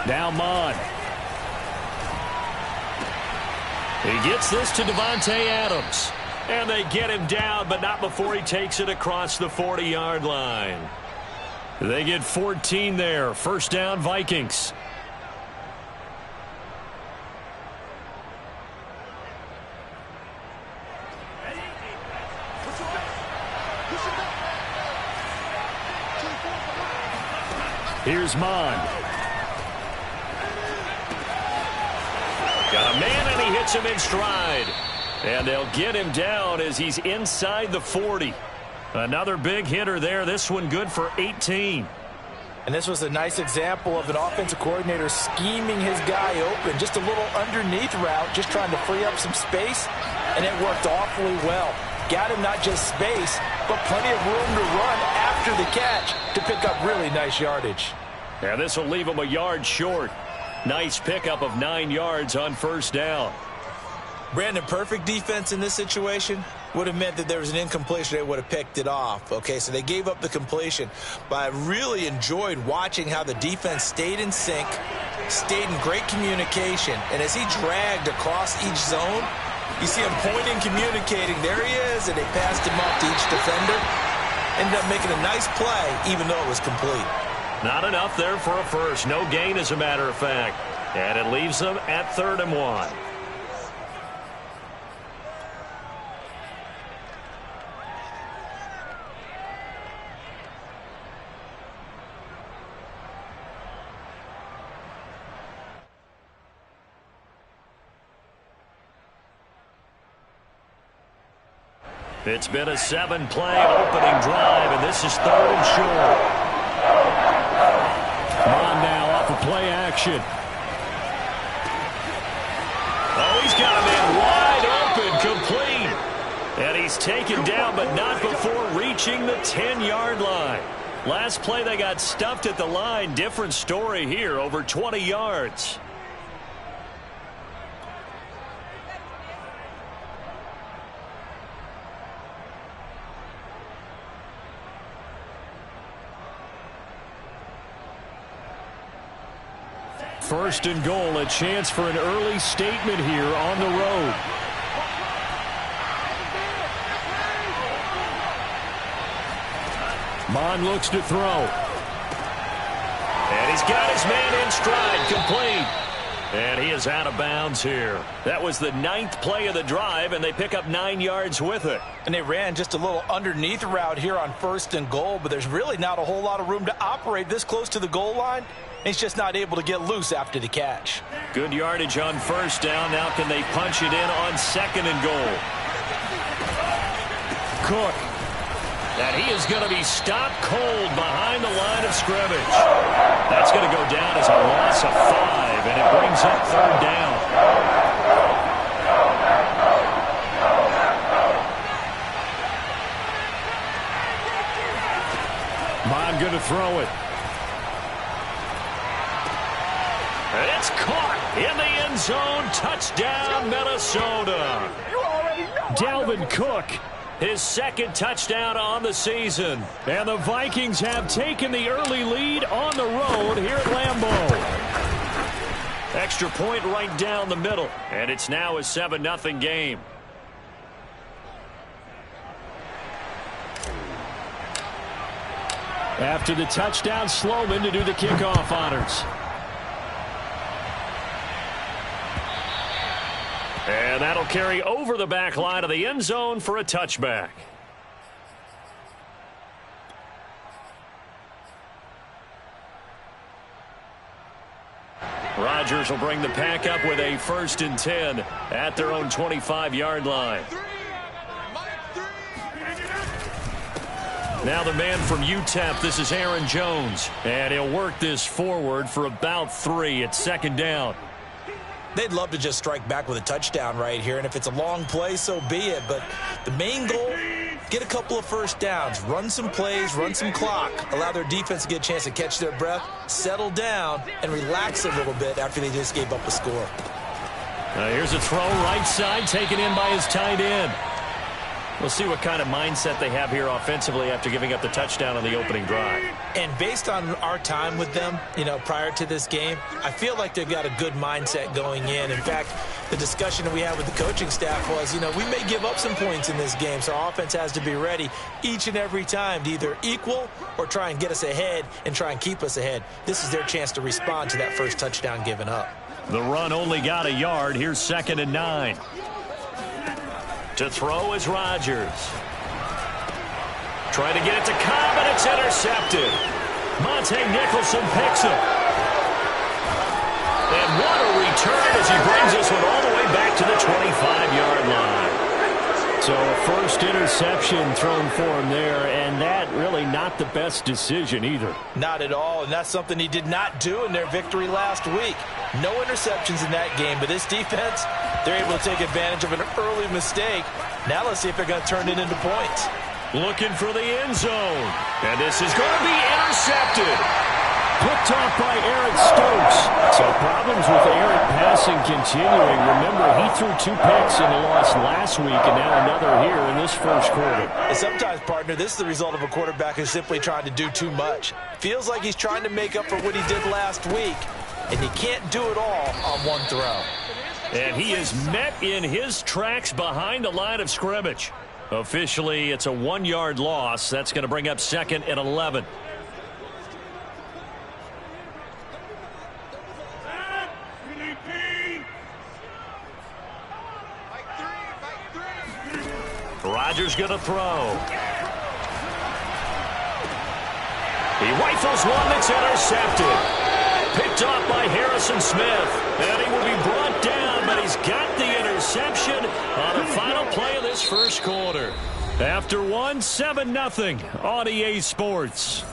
Now Mon. He gets this to Devontae Adams. And they get him down, but not before he takes it across the 40-yard line. They get 14 there. First down, Vikings. Here's Mon. Got a man, and he hits him in stride. And they'll get him down as he's inside the 40. Another big hitter there. This one good for 18. And this was a nice example of an offensive coordinator scheming his guy open. Just a little underneath route, just trying to free up some space. And it worked awfully well. Got him not just space, but plenty of room to run after the catch to pick up really nice yardage. Yeah, this will leave him a yard short. Nice pickup of 9 yards on first down. Brandon, perfect defense in this situation would have meant that there was an incompletion. They would have picked it off. Okay, so they gave up the completion. But I really enjoyed watching how the defense stayed in sync, stayed in great communication. And as he dragged across each zone, you see him pointing, communicating. There he is, and they passed him off to each defender. Ended up making a nice play, even though it was complete. Not enough there for a first. No gain, as a matter of fact. And it leaves them at 3rd and 1. It's been a 7-play opening drive, and this is 3rd and short. Mon now off of play action. Oh, he's got a man wide open, complete. And he's taken down, but not before reaching the 10-yard line. Last play, they got stuffed at the line. Different story here, over 20 yards. First and goal, a chance for an early statement here on the road. Mon looks to throw. And he's got his man in stride, complete. And he is out of bounds here. That was the 9th play of the drive, and they pick up 9 yards with it. And they ran just a little underneath route here on first and goal, but there's really not a whole lot of room to operate this close to the goal line. He's just not able to get loose after the catch. Good yardage on first down. Now can they punch it in on 2nd and goal? Cook. And he is going to be stopped cold behind the line of scrimmage. That's going to go down as a loss of 5, and it brings up 3rd down. Mon going to throw it. And it's caught in the end zone. Touchdown, Minnesota. Dalvin Cook, his 2nd touchdown on the season. And the Vikings have taken the early lead on the road here at Lambeau. Extra point right down the middle. And it's now a 7-0 game. After the touchdown, Sloman to do the kickoff honors. And that'll carry over the back line of the end zone for a touchback. Rodgers will bring the pack up with a 1st and 10 at their own 25-yard line. Now the man from UTEP, this is Aaron Jones. And he'll work this forward for about 3 at 2nd down. They'd love to just strike back with a touchdown right here, and if it's a long play, so be it. But the main goal, get a couple of first downs, run some plays, run some clock, allow their defense to get a chance to catch their breath, settle down, and relax a little bit after they just gave up a score. Here's a throw right side, taken in by his tight end. We'll see what kind of mindset they have here offensively after giving up the touchdown on the opening drive. And based on our time with them, prior to this game, I feel like they've got a good mindset going in. In fact, the discussion that we had with the coaching staff was, we may give up some points in this game, so our offense has to be ready each and every time to either equal or try and get us ahead and try and keep us ahead. This is their chance to respond to that first touchdown given up. The run only got a yard. Here's 2nd and 9. To throw is Rodgers. Trying to get it to Cobb, and it's intercepted. Monte Nicholson picks him. And what a return as he brings this one all the way back to the 25-yard line. So first interception thrown for him there, and that really not the best decision either. Not at all, and that's something he did not do in their victory last week. No interceptions in that game, but this defense, they're able to take advantage of an early mistake. Now let's see if they're going to turn it into points. Looking for the end zone, and this is going to be intercepted. Picked off by Eric Stokes. So problems with Eric passing continuing. Remember, he threw 2 picks in the loss last week, and now another here in this first quarter. And sometimes, partner, this is the result of a quarterback who's simply trying to do too much. Feels like he's trying to make up for what he did last week, and he can't do it all on one throw. And he is met in his tracks behind the line of scrimmage. Officially, it's a 1-yard loss. That's going to bring up 2nd and 11. Rodgers going to throw. He rifles one that's intercepted. Picked off by Harrison Smith. And he will be brought down, but he's got the interception on the final play of this first quarter. After 7-0 on EA Sports.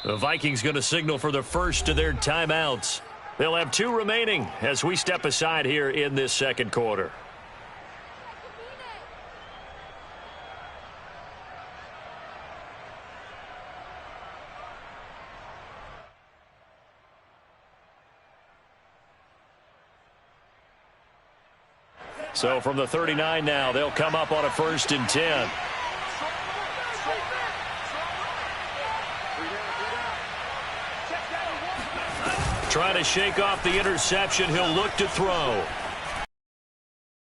The Vikings going to signal for the first of their timeouts. They'll have 2 remaining as we step aside here in this second quarter. So from the 39 now, they'll come up on a 1st and 10. Trying to shake off the interception. He'll look to throw.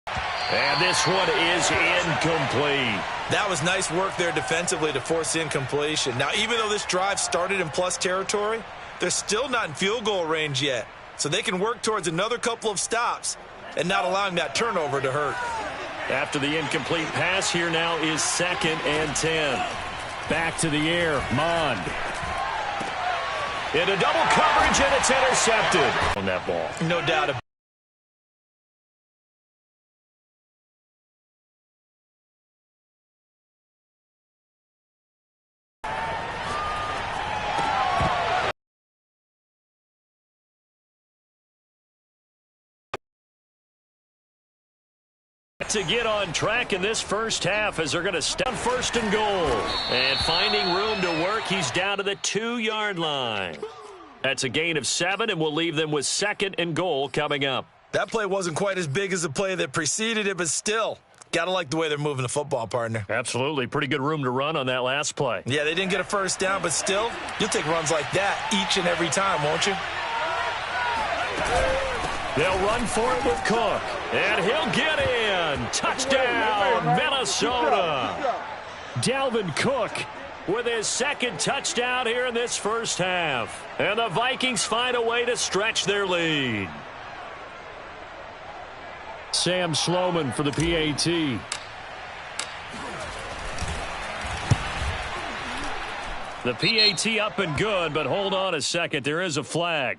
And this one is incomplete. That was nice work there defensively to force incompletion. Now, even though this drive started in plus territory, they're still not in field goal range yet. So they can work towards another couple of stops and not allowing that turnover to hurt. After the incomplete pass, here now is 2nd and 10. Back to the air, Mond. Into double coverage, and it's intercepted on that ball. No doubt about it. To get on track in this first half as they're going to step 1st and goal. And finding room to work, he's down to the 2-yard line. That's a gain of 7, and we'll leave them with 2nd and goal coming up. That play wasn't quite as big as the play that preceded it, but still, got to like the way they're moving the football, partner. Absolutely. Pretty good room to run on that last play. Yeah, they didn't get a first down, but still, you'll take runs like that each and every time, won't you? They'll run for it with Cook, and he'll get in. Touchdown, Minnesota. Dalvin Cook with his 2nd touchdown here in this first half. And the Vikings find a way to stretch their lead. Sam Sloman for the PAT. The PAT up and good, but hold on a second. There is a flag.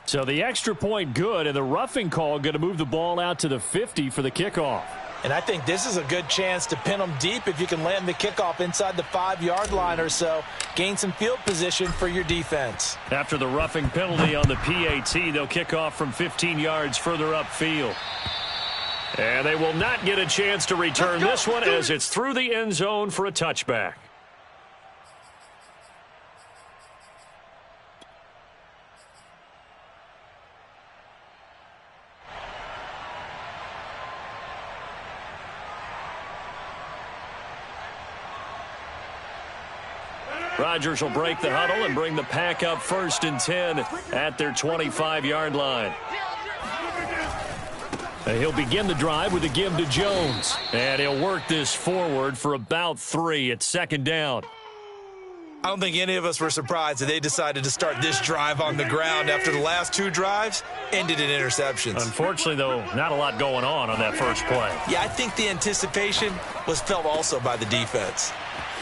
So the extra point good, and the roughing call going to move the ball out to the 50 for the kickoff. And I think this is a good chance to pin them deep if you can land the kickoff inside the 5-yard line or so. Gain some field position for your defense. After the roughing penalty on the PAT, they'll kick off from 15 yards further upfield. And they will not get a chance to return this one as it's through the end zone for a touchback. Rodgers will break the huddle and bring the pack up 1st and 10 at their 25-yard line. He'll begin the drive with a give to Jones. And he'll work this forward for about 3 at 2nd down. I don't think any of us were surprised that they decided to start this drive on the ground after the last 2 drives ended in interceptions. Unfortunately, though, not a lot going on that first play. Yeah, I think the anticipation was felt also by the defense.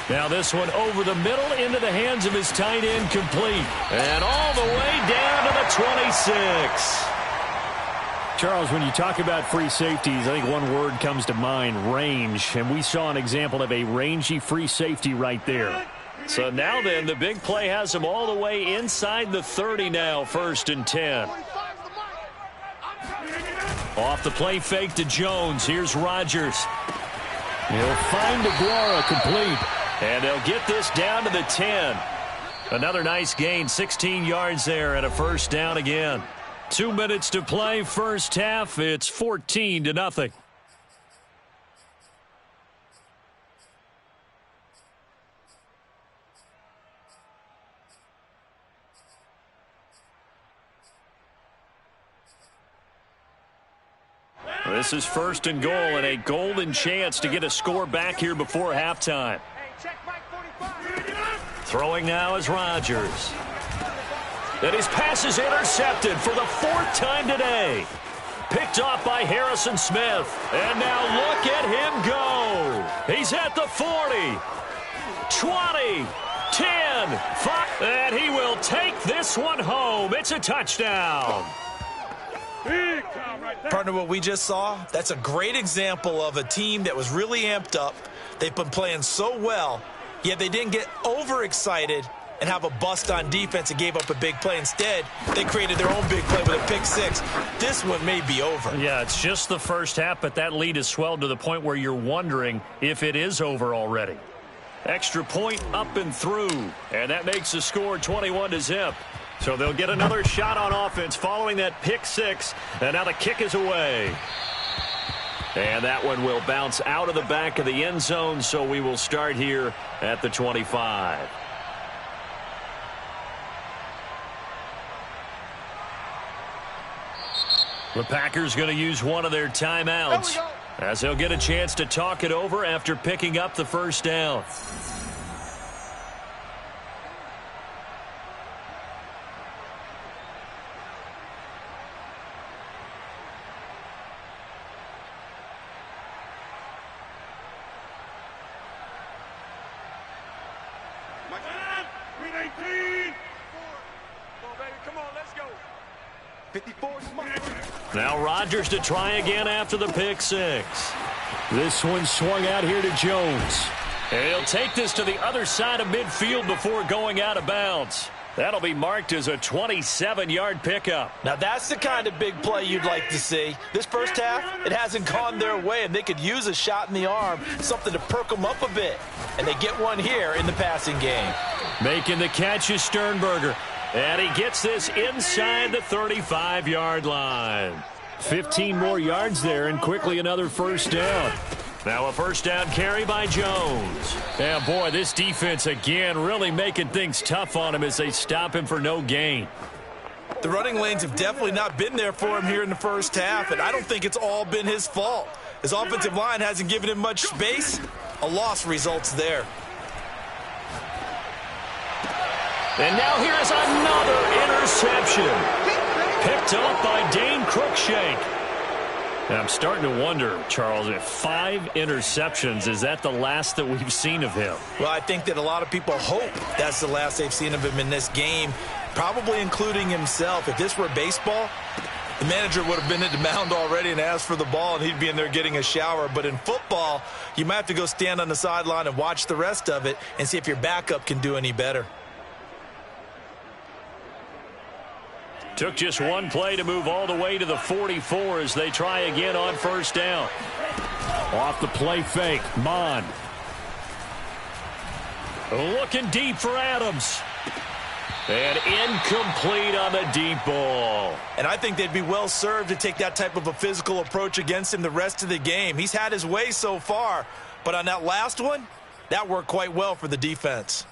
Now this one over the middle into the hands of his tight end, complete. And all the way down to the 26. Charles, when you talk about free safeties, I think one word comes to mind, range. And we saw an example of a rangy free safety right there. So now then, the big play has him all the way inside the 30 now, 1st and 10. Off the play fake to Jones. Here's Rodgers. He'll find DeGuara, complete. And they'll get this down to the 10. Another nice gain, 16 yards there and a 1st down again. 2 minutes to play, first half. It's 14-0. This is 1st and goal and a golden chance to get a score back here before halftime. Throwing now is Rodgers. And his pass is intercepted for the 4th time today. Picked off by Harrison Smith. And now look at him go. He's at the 40, 20, 10, 5. And he will take this one home. It's a touchdown. Partner, what we just saw, that's a great example of a team that was really amped up. They've been playing so well, yet they didn't get overexcited and have a bust on defense and gave up a big play. Instead, they created their own big play with a pick 6. This one may be over. Yeah, it's just the first half, but that lead has swelled to the point where you're wondering if it is over already. Extra point up and through, and that makes the score 21-0. So they'll get another shot on offense following that pick 6, and now the kick is away. And that one will bounce out of the back of the end zone, so we will start here at the 25. The Packers going to use one of their timeouts as they'll get a chance to talk it over after picking up the 1st down. Now Rodgers to try again after the pick 6. This one swung out here to Jones. And he'll take this to the other side of midfield before going out of bounds. That'll be marked as a 27-yard pickup. Now that's the kind of big play you'd like to see. This first half, it hasn't gone their way, and they could use a shot in the arm, something to perk them up a bit. And they get one here in the passing game. Making the catch is Sternberger. And he gets this inside the 35-yard line. 15 more yards there and quickly another 1st down. Now a 1st down carry by Jones. And boy, this defense again really making things tough on him as they stop him for no gain. The running lanes have definitely not been there for him here in the first half, and I don't think it's all been his fault. His offensive line hasn't given him much space. A loss results there. And now here's another interception. Picked up by Dane Cruikshank. And I'm starting to wonder, Charles, if 5 interceptions, is that the last that we've seen of him? Well, I think that a lot of people hope that's the last they've seen of him in this game, probably including himself. If this were baseball, The manager would have been at the mound already and asked for the ball, and he'd be in there getting a shower. But in football, you might have to go stand on the sideline and watch the rest of it and see if your backup can do any better. Took just one play to move all the way to the 44 as they try again on first down. Off the play fake, Mon. Looking deep for Adams. And incomplete on the deep ball. And I think they'd be well served to take that type of a physical approach against him the rest of the game. He's had his way so far, but on that last one, that worked quite well for the defense.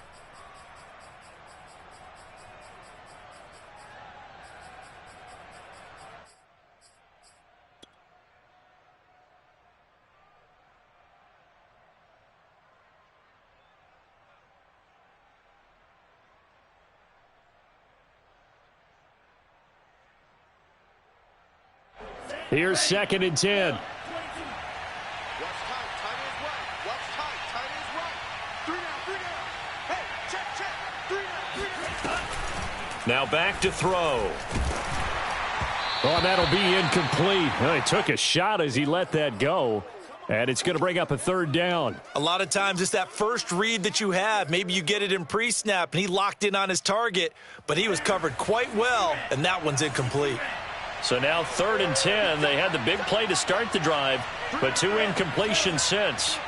Here's 2nd and 10. Now back to throw. Oh, that'll be incomplete. Well, he took a shot as he let that go. And it's going to bring up a 3rd down. A lot of times it's that first read that you have. Maybe you get it in pre-snap, and he locked in on his target, but he was covered quite well, and that one's incomplete. So now 3rd and 10. They had the big play to start the drive, but 2 incompletions since.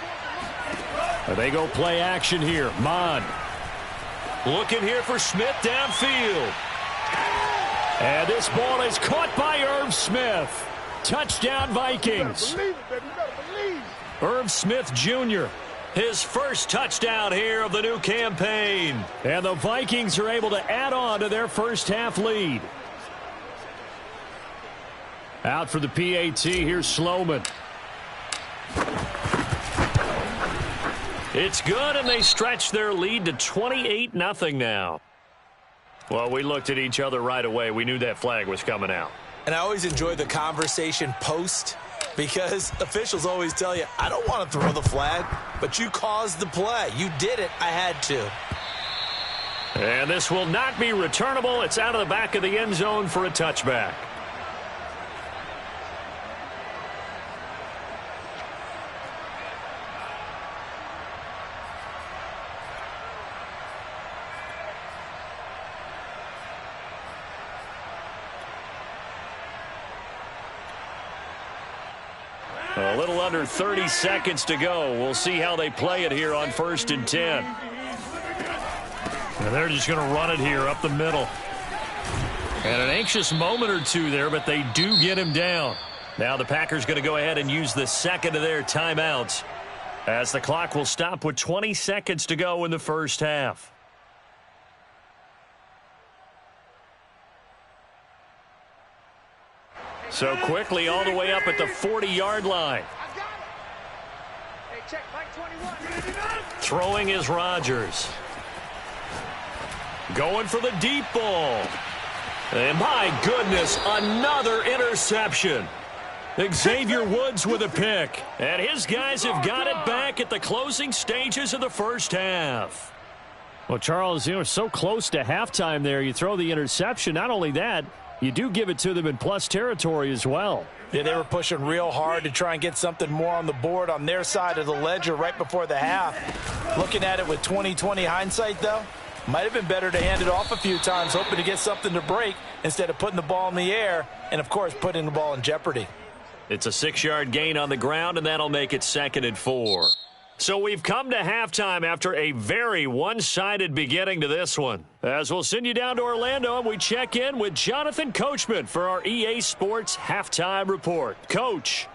They go play action here. Mon. Looking here for Smith downfield. And this ball is caught by Irv Smith. Touchdown Vikings. Irv Smith Jr., his first touchdown here of the new campaign. And the Vikings are able to add on to their first half lead. Out for the PAT, here's Sloman. It's good, and they stretch their lead to 28-0 now. Well, we looked at each other right away. We knew that flag was coming out. And I always enjoy the conversation post, because officials always tell you, I don't want to throw the flag, but you caused the play. You did it. I had to. And this will not be returnable. It's out of the back of the end zone for a touchback. A little under 30 seconds to go. We'll see how they play it here on 1st and 10. And they're just going to run it here up the middle. And an anxious moment or two there, but they do get him down. Now the Packers going to go ahead and use the 2nd of their timeouts, as the clock will stop with 20 seconds to go in the first half. So quickly all the way up at the 40-yard line. Throwing is Rodgers. Going for the deep ball. And my goodness, another interception. Xavier Woods with a pick. And his guys have got it back at the closing stages of the first half. Well, Charles, you know, so close to halftime there. You throw the interception. Not only that, you do give it to them in plus territory as well. Yeah, they were pushing real hard to try and get something more on the board on their side of the ledger right before the half. Looking at it with 20/20 hindsight, though, might have been better to hand it off a few times, hoping to get something to break instead of putting the ball in the air and, of course, putting the ball in jeopardy. It's a 6-yard gain on the ground, and that'll make it 2nd and 4. So we've come to halftime after a very one-sided beginning to this one. As we'll send you down to Orlando, and we check in with Jonathan Coachman for our EA Sports Halftime Report. Coach.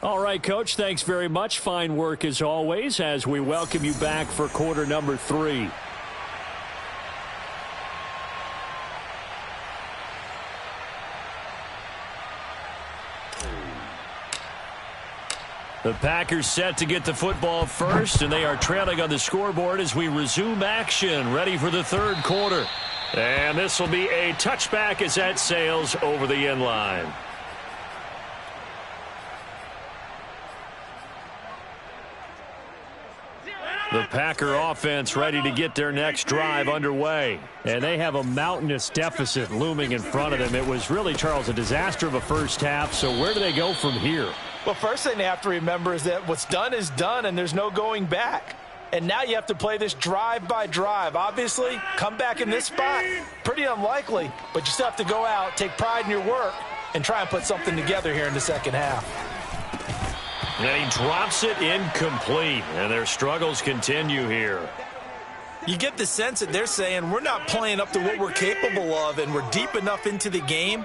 All right, Coach, thanks very much. Fine work as always as we welcome you back for quarter number 3. The Packers set to get the football first, and they are trailing on the scoreboard as we resume action, ready for the 3rd quarter. And this will be a touchback as that sails over the end line. The Packer offense ready to get their next drive underway. And they have a mountainous deficit looming in front of them. It was really, Charles, a disaster of a first half. So where do they go from here? Well, first thing they have to remember is that what's done is done, and there's no going back. And now you have to play this drive by drive. Obviously, come back in this spot, pretty unlikely. But you still have to go out, take pride in your work, and try and put something together here in the second half. And he drops it incomplete, and their struggles continue here. You get the sense that they're saying we're not playing up to what we're capable of, and we're deep enough into the game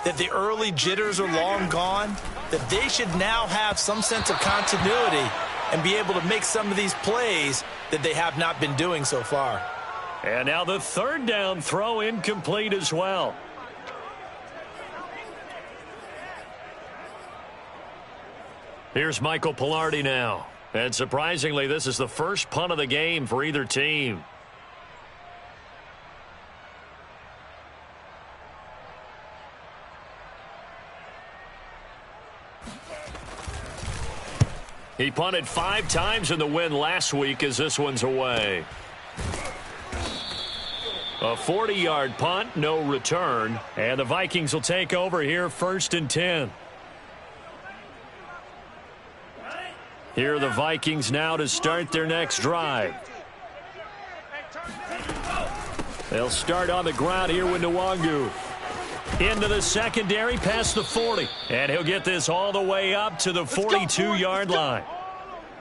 that the early jitters are long gone, that they should now have some sense of continuity and be able to make some of these plays that they have not been doing so far. And now the third down throw incomplete as well. Here's Michael Pilardi now. And surprisingly, this is the first punt of the game for either team. He punted 5 times in the win last week as this one's away. A 40-yard punt, no return. And the Vikings will take over here, 1st and 10. Here are the Vikings now to start their next drive. They'll start on the ground here with Nwangu. Into the secondary, past the 40. And he'll get this all the way up to the 42-yard line.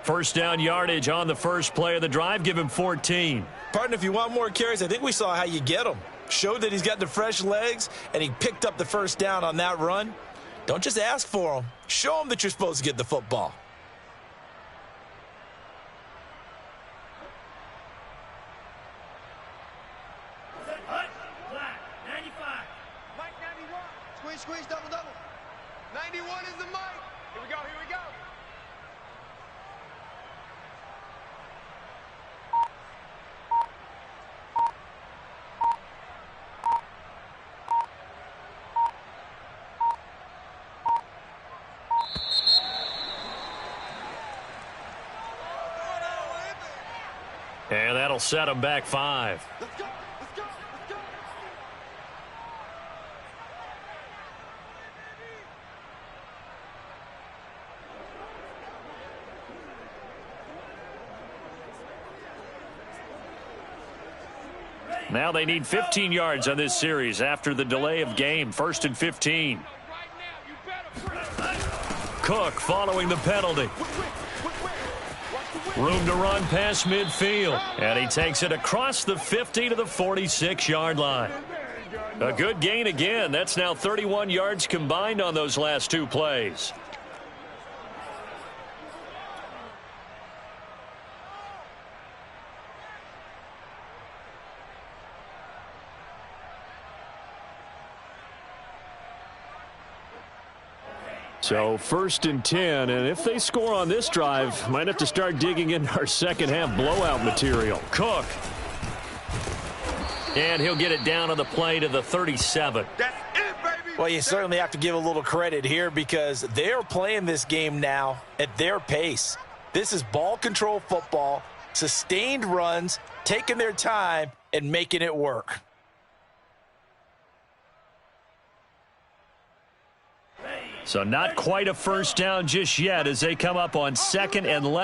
First down yardage on the first play of the drive. Give him 14. Partner, if you want more carries, I think we saw how you get them. Showed that he's got the fresh legs, and he picked up the first down on that run. Don't just ask for them. Show them that you're supposed to get the football. Squeeze, double. 91 is the mic. Here we go. And that'll set him back 5. Let's go. Now they need 15 yards on this series after the delay of game. 1st and 15. Cook following the penalty. Room to run past midfield. And he takes it across the 50 to the 46-yard line. A good gain again. That's now 31 yards combined on those last 2 plays. So 1st and 10, and if they score on this drive, might have to start digging into our second half blowout material. Cook. And he'll get it down on the play to the 37. That's it, baby. Well, you certainly have to give a little credit here because they're playing this game now at their pace. This is ball control football, sustained runs, taking their time, and making it work. So not quite a first down just yet as they come up on 2nd and less.